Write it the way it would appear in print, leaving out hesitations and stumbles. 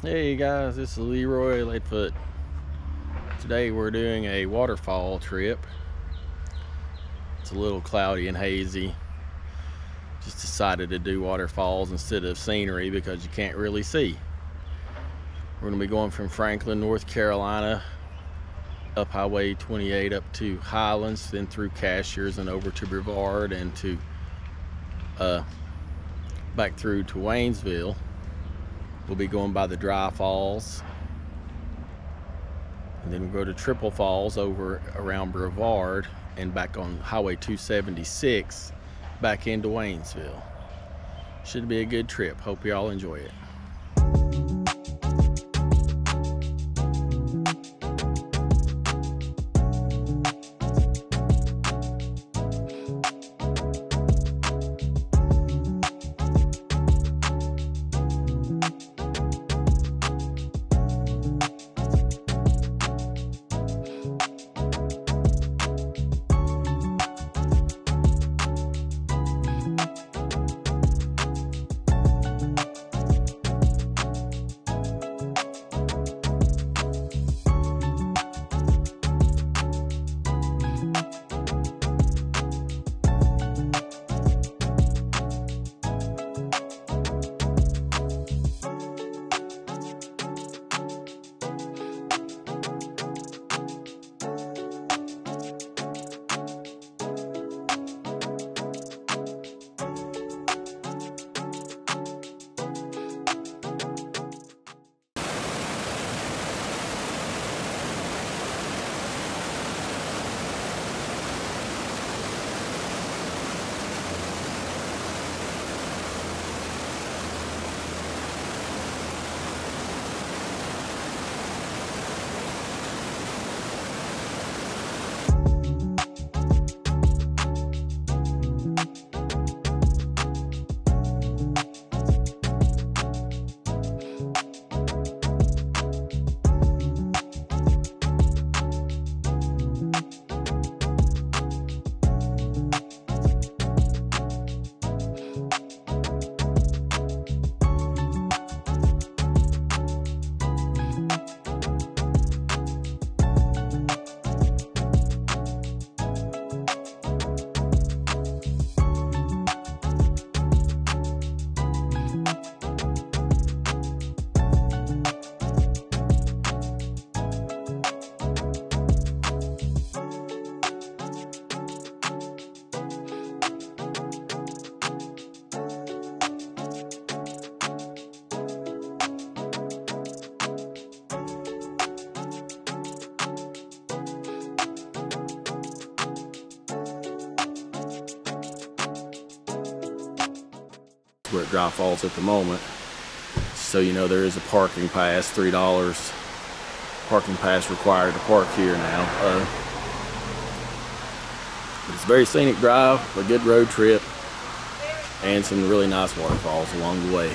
Hey guys, this is Leroy Lightfoot. Today we're doing a waterfall trip. It's a little cloudy and hazy. Just decided to do waterfalls instead of scenery because you can't really see. We're going to be going from Franklin, North Carolina, up Highway 28 up to Highlands, then through Cashiers and over to Brevard and to back through to Waynesville. We'll be going by the dry falls, and then we'll go to Triple Falls over around Brevard and back on Highway 276 back into Waynesville. Should be a good trip. Hope y'all enjoy it. We're at Dry Falls at the moment, so you know there is a parking pass, $3 parking pass required to park here now. It's a very scenic drive, a good road trip, and some really nice waterfalls along the way.